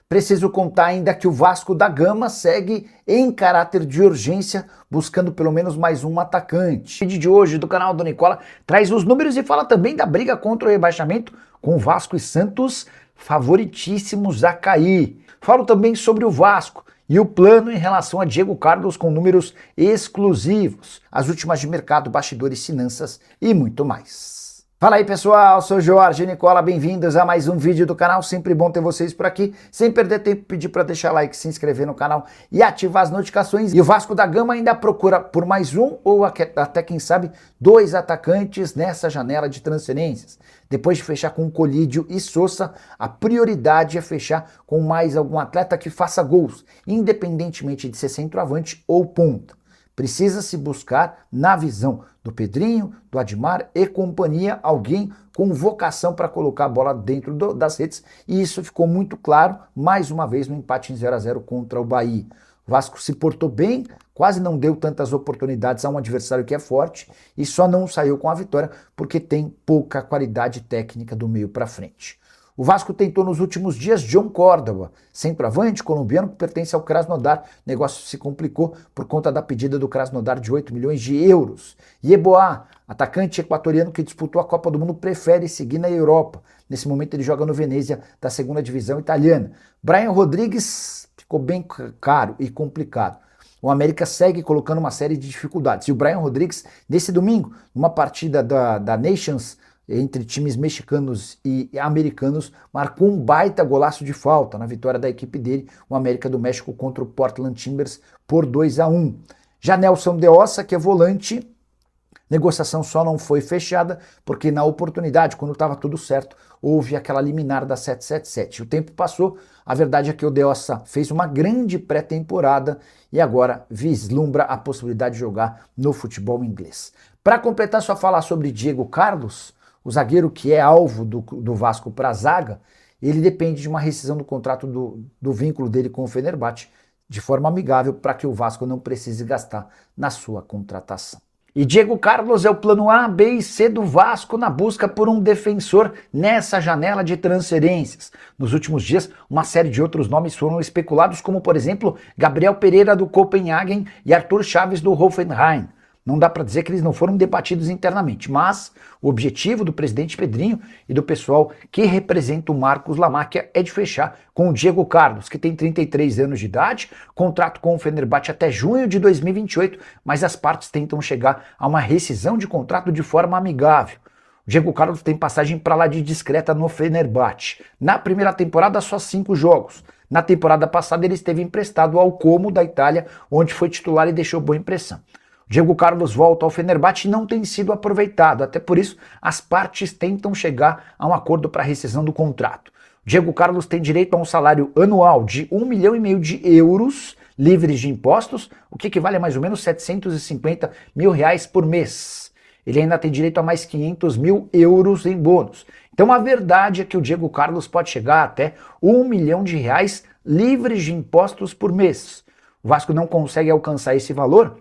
Preciso contar ainda que o Vasco da Gama segue em caráter de urgência, buscando pelo menos mais um atacante. O vídeo de hoje do canal do Nicola traz os números e fala também da briga contra o rebaixamento, com Vasco e Santos favoritíssimos a cair. Falo também sobre o Vasco e o plano em relação a Diego Carlos com números exclusivos, as últimas de mercado, bastidores, finanças e muito mais. Fala aí pessoal, sou Jorge Nicola, bem-vindos a mais um vídeo do canal, sempre bom ter vocês por aqui, sem perder tempo, pedir para deixar like, se inscrever no canal e ativar as notificações. E o Vasco da Gama ainda procura por mais um ou até quem sabe dois atacantes nessa janela de transferências. Depois de fechar com Colídio e Sousa, a prioridade é fechar com mais algum atleta que faça gols, independentemente de ser centroavante ou ponta. Precisa-se buscar, na visão do Pedrinho, do Admar e companhia, alguém com vocação para colocar a bola dentro das redes, e isso ficou muito claro, mais uma vez, no empate em 0-0 contra o Bahia. O Vasco se portou bem, quase não deu tantas oportunidades a um adversário que é forte, e só não saiu com a vitória porque tem pouca qualidade técnica do meio para frente. O Vasco tentou nos últimos dias John Córdoba, centroavante colombiano que pertence ao Krasnodar. O negócio se complicou por conta da pedida do Krasnodar de 8 milhões de euros. Yeboah, atacante equatoriano que disputou a Copa do Mundo, prefere seguir na Europa. Nesse momento ele joga no Venezia, da segunda divisão italiana. Brian Rodrigues ficou bem caro e complicado. O América segue colocando uma série de dificuldades. E o Brian Rodrigues, nesse domingo, numa partida da Nations, entre times mexicanos e americanos, marcou um baita golaço de falta na vitória da equipe dele, o América do México contra o Portland Timbers por 2-1. Já Nelson de Ossa, que é volante, negociação só não foi fechada porque na oportunidade, quando estava tudo certo, houve aquela liminar da 777. O tempo passou, a verdade é que o de Ossa fez uma grande pré-temporada e agora vislumbra a possibilidade de jogar no futebol inglês. Para completar só falar sobre Diego Carlos, o zagueiro que é alvo do Vasco para a zaga, ele depende de uma rescisão do contrato do vínculo dele com o Fenerbahçe de forma amigável para que o Vasco não precise gastar na sua contratação. E Diego Carlos é o plano A, B e C do Vasco na busca por um defensor nessa janela de transferências. Nos últimos dias, uma série de outros nomes foram especulados, como por exemplo, Gabriel Pereira do Copenhagen e Arthur Chaves do Hoffenheim. Não dá para dizer que eles não foram debatidos internamente, mas o objetivo do presidente Pedrinho e do pessoal que representa o Marcos Lamáquia é de fechar com o Diego Carlos, que tem 33 anos de idade, contrato com o Fenerbahçe até junho de 2028, mas as partes tentam chegar a uma rescisão de contrato de forma amigável. O Diego Carlos tem passagem para lá de discreta no Fenerbahçe. Na primeira temporada, só 5 jogos. Na temporada passada, ele esteve emprestado ao Como da Itália, onde foi titular e deixou boa impressão. Diego Carlos volta ao Fenerbahçe e não tem sido aproveitado, até por isso as partes tentam chegar a um acordo para a rescisão do contrato. Diego Carlos tem direito a um salário anual de 1,5 milhão de euros, livres de impostos, o que equivale a mais ou menos 750 mil reais por mês. Ele ainda tem direito a mais 500 mil euros em bônus. Então a verdade é que o Diego Carlos pode chegar até 1 milhão de reais livres de impostos por mês. O Vasco não consegue alcançar esse valor,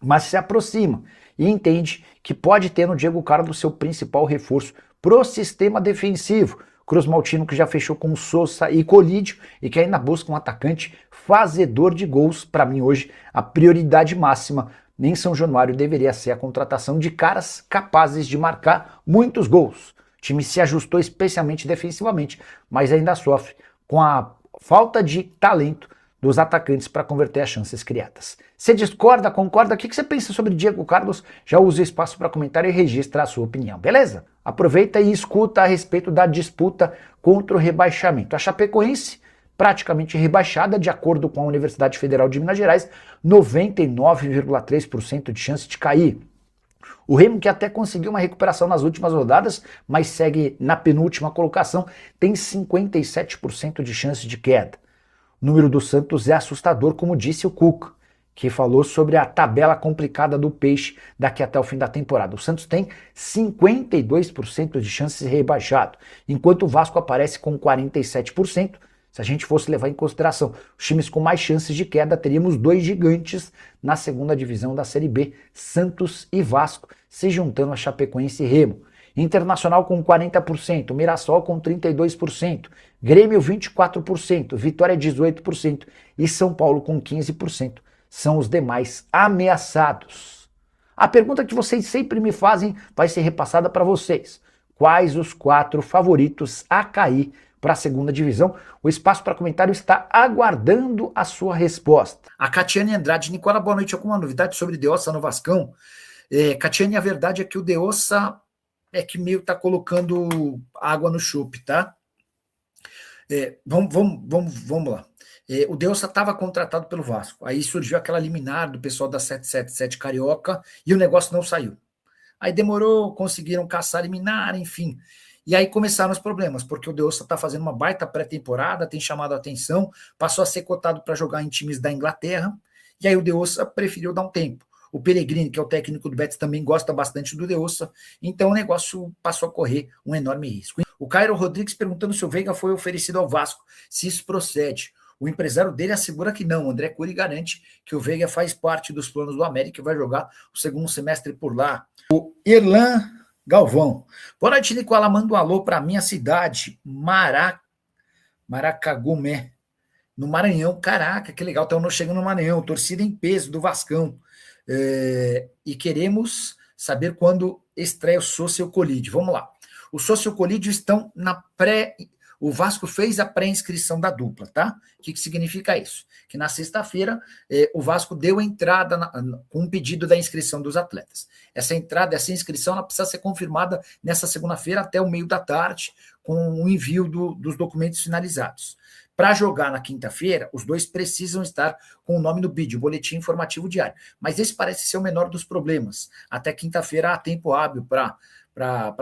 mas se aproxima e entende que pode ter no Diego Carlos seu principal reforço pro sistema defensivo. Cruz Maltino, que já fechou com Sousa e Colídio e que ainda busca um atacante fazedor de gols. Para mim hoje a prioridade máxima em São Januário deveria ser a contratação de caras capazes de marcar muitos gols. O time se ajustou especialmente defensivamente, mas ainda sofre com a falta de talento dos atacantes para converter as chances criadas. Você discorda, concorda? O que você pensa sobre Diego Carlos? Já use o espaço para comentar e registra a sua opinião, beleza? Aproveita e escuta a respeito da disputa contra o rebaixamento. A Chapecoense, praticamente rebaixada, de acordo com a Universidade Federal de Minas Gerais, 99,3% de chance de cair. O Remo, que até conseguiu uma recuperação nas últimas rodadas, mas segue na penúltima colocação, tem 57% de chance de queda. O número do Santos é assustador, como disse o Cuca, que falou sobre a tabela complicada do Peixe daqui até o fim da temporada. O Santos tem 52% de chances de ser rebaixado, enquanto o Vasco aparece com 47%. Se a gente fosse levar em consideração os times com mais chances de queda, teríamos dois gigantes na segunda divisão da Série B, Santos e Vasco, se juntando a Chapecoense e Remo. Internacional com 40%, Mirassol com 32%, Grêmio 24%, Vitória 18% e São Paulo com 15%. São os demais ameaçados. A pergunta que vocês sempre me fazem vai ser repassada para vocês. Quais os 4 favoritos a cair para a segunda divisão? O espaço para comentário está aguardando a sua resposta. A Catiane Andrade, Nicola, boa noite. Alguma novidade sobre Deossa no Vascão? Catiane, a verdade é que o Deossa é que meio tá colocando água no chope, tá? Vamos lá. O Deossa estava contratado pelo Vasco. Aí surgiu aquela liminar do pessoal da 777 Carioca e o negócio não saiu. Aí demorou, conseguiram caçar liminar, enfim. E aí começaram os problemas, porque o Deossa está fazendo uma baita pré-temporada, tem chamado a atenção, passou a ser cotado para jogar em times da Inglaterra, e aí o Deossa preferiu dar um tempo. O Pellegrini, que é o técnico do Betis, também gosta bastante do Deossa, então o negócio passou a correr um enorme risco. O Cairo Rodrigues perguntando se o Veiga foi oferecido ao Vasco, se isso procede. O empresário dele assegura que não. O André Cury garante que o Veiga faz parte dos planos do América e vai jogar o segundo semestre por lá. O Erlan Galvão. Boa noite, Nicola. Manda um alô para minha cidade, Maracagumé, no Maranhão. Caraca, que legal. Estamos chegando no Maranhão. Torcida em peso do Vascão. E queremos saber quando estreia o Social Colídio. Vamos lá. Os Social Colídio estão na pré... O Vasco fez a pré-inscrição da dupla, tá? O que significa isso? Que na sexta-feira o Vasco deu entrada com um pedido da inscrição dos atletas. Essa inscrição, ela precisa ser confirmada nessa segunda-feira até o meio da tarde, com o envio dos documentos finalizados. Para jogar na quinta-feira, os dois precisam estar com o nome no BID, o Boletim Informativo Diário. Mas esse parece ser o menor dos problemas. Até quinta-feira há tempo hábil para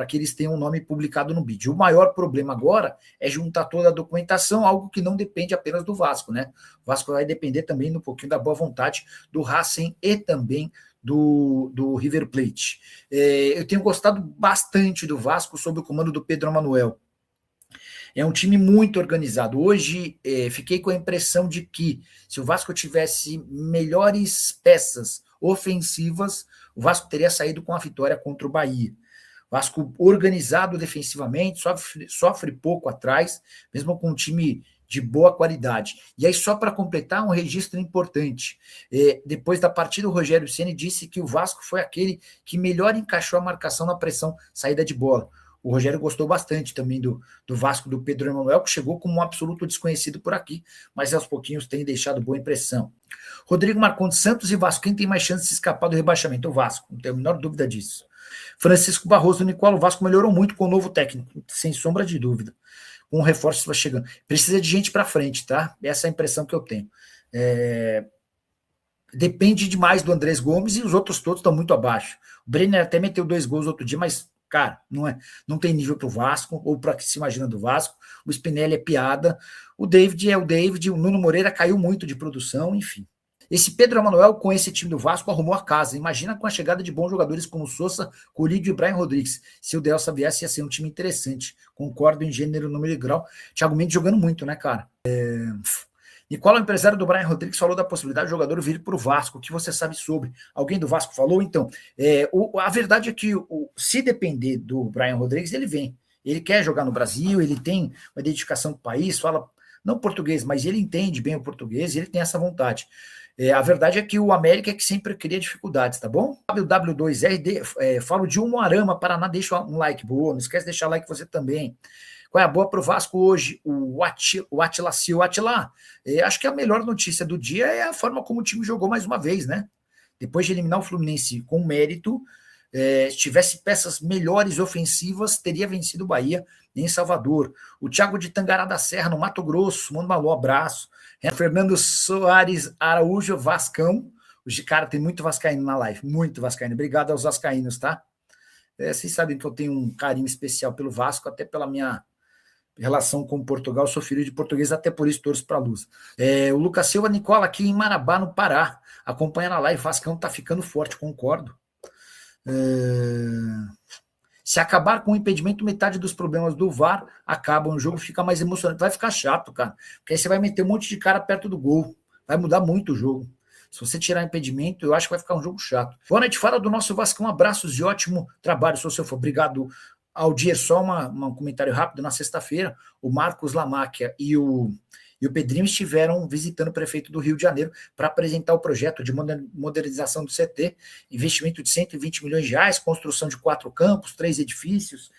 que eles tenham um nome publicado no BID. O maior problema agora é juntar toda a documentação, algo que não depende apenas do Vasco, né? O Vasco vai depender também um pouquinho da boa vontade do Racing e também do River Plate. Eu tenho gostado bastante do Vasco sob o comando do Pedro Manuel. É um time muito organizado. Hoje, fiquei com a impressão de que se o Vasco tivesse melhores peças ofensivas, o Vasco teria saído com a vitória contra o Bahia. Vasco organizado defensivamente, sofre pouco atrás, mesmo com um time de boa qualidade. E aí, só para completar, um registro importante. Depois da partida, o Rogério Ceni disse que o Vasco foi aquele que melhor encaixou a marcação na pressão, saída de bola. O Rogério gostou bastante também do Vasco, do Pedro Emanuel, que chegou como um absoluto desconhecido por aqui, mas aos pouquinhos tem deixado boa impressão. Rodrigo Marcondes, Santos e Vasco, quem tem mais chance de se escapar do rebaixamento? O Vasco, não tenho a menor dúvida disso. Francisco Barroso, Nicola, o Vasco melhorou muito com o novo técnico, sem sombra de dúvida. Com o reforço vai chegando. Precisa de gente para frente, tá? Essa é a impressão que eu tenho. Depende demais do Andrés Gomes e os outros todos estão muito abaixo. O Brenner até meteu 2 gols outro dia, mas, cara, não tem nível para o Vasco, ou para que se imagina do Vasco. O Spinelli é piada. O David é o David, o Nuno Moreira caiu muito de produção, enfim. Esse Pedro Emanuel, com esse time do Vasco, arrumou a casa. Imagina com a chegada de bons jogadores como Sousa, Colídio e Brian Rodrigues. Se o Deossa viesse, ia ser um time interessante. Concordo em gênero, número e grau. Thiago Mendes jogando muito, né, cara? Nicola, o empresário do Brian Rodrigues, falou da possibilidade do jogador vir para o Vasco. O que você sabe sobre? Alguém do Vasco falou? Então, a verdade é que se depender do Brian Rodrigues, ele vem. Ele quer jogar no Brasil, ele tem uma dedicação para o país, fala não português, mas ele entende bem o português e ele tem essa vontade. A verdade é que o América é que sempre cria dificuldades, tá bom? WW2RD, falo de Umuarama, Paraná, deixa um like, boa, não esquece de deixar like você também. Qual é a boa para o Vasco hoje? O Atila Silva. Atila, acho que a melhor notícia do dia é a forma como o time jogou mais uma vez, né? Depois de eliminar o Fluminense com mérito, se tivesse peças melhores ofensivas, teria vencido o Bahia em Salvador. O Thiago de Tangará da Serra, no Mato Grosso, manda um alô, abraço. Fernando Soares Araújo, Vascão. Hoje, cara, tem muito vascaíno na live, muito vascaíno. Obrigado aos vascaínos, tá? Vocês sabem que eu tenho um carinho especial pelo Vasco, até pela minha relação com Portugal. Eu sou filho de português, até por isso torço para a Luz. O Lucas Silva, Nicola, aqui em Marabá, no Pará. Acompanha na live, Vascão tá ficando forte, concordo. Se acabar com o impedimento, metade dos problemas do VAR acabam, o jogo fica mais emocionante. Vai ficar chato, cara, porque aí você vai meter um monte de cara perto do gol, vai mudar muito o jogo. Se você tirar impedimento, eu acho que vai ficar um jogo chato. Boa noite, fala do nosso Vascão, abraços e ótimo trabalho, sou seu fã. Obrigado, Aldir, só um comentário rápido. Na sexta-feira, o Marcos Lamáquia e o Pedrinho estiveram visitando o prefeito do Rio de Janeiro para apresentar o projeto de modernização do CT, investimento de 120 milhões de reais, construção de 4 campos, 3 edifícios,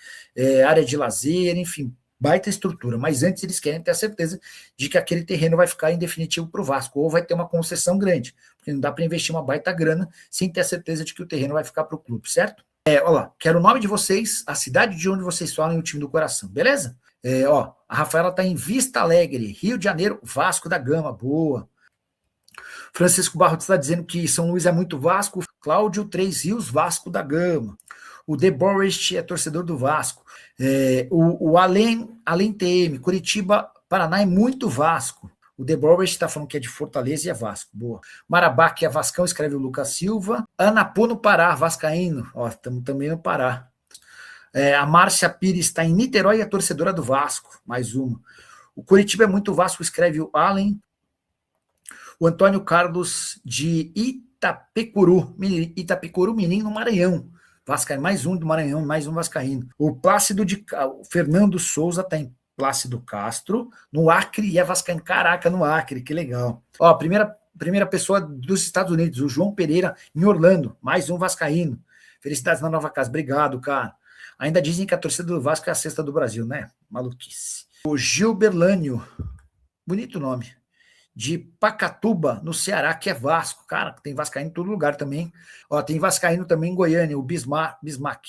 área de lazer, enfim, baita estrutura. Mas antes eles querem ter a certeza de que aquele terreno vai ficar em definitivo para o Vasco, ou vai ter uma concessão grande, porque não dá para investir uma baita grana sem ter a certeza de que o terreno vai ficar para o clube, certo? Olha lá, quero o nome de vocês, a cidade de onde vocês falam e o time do coração, beleza? A Rafaela está em Vista Alegre, Rio de Janeiro, Vasco da Gama, boa. Francisco Barros está dizendo que São Luís é muito Vasco, Cláudio Três Rios, Vasco da Gama. O De Borest é torcedor do Vasco. O Além TM, Curitiba, Paraná é muito Vasco. O De Borest está falando que é de Fortaleza e é Vasco, boa. Marabá, que é Vascão, escreve o Lucas Silva. Anapu no Pará, Vascaíno, estamos também no Pará. A Márcia Pires está em Niterói e é torcedora do Vasco, mais uma. O Curitiba é muito Vasco, escreve o Allen. O Antônio Carlos de Itapecuru, Mirim, no Maranhão. Vascaíno, mais um do Maranhão, mais um vascaíno. O Fernando Souza está em Plácido Castro, no Acre, e é vascaíno. Caraca, no Acre, que legal. Primeira pessoa dos Estados Unidos, o João Pereira, em Orlando, mais um vascaíno. Felicidades na nova casa, obrigado, cara. Ainda dizem que a torcida do Vasco é a sexta do Brasil, né? Maluquice. O Gil Berlânio, bonito nome, de Pacatuba, no Ceará, que é Vasco. Cara, tem vascaíno em todo lugar também. Tem vascaíno também em Goiânia, o Bismarck.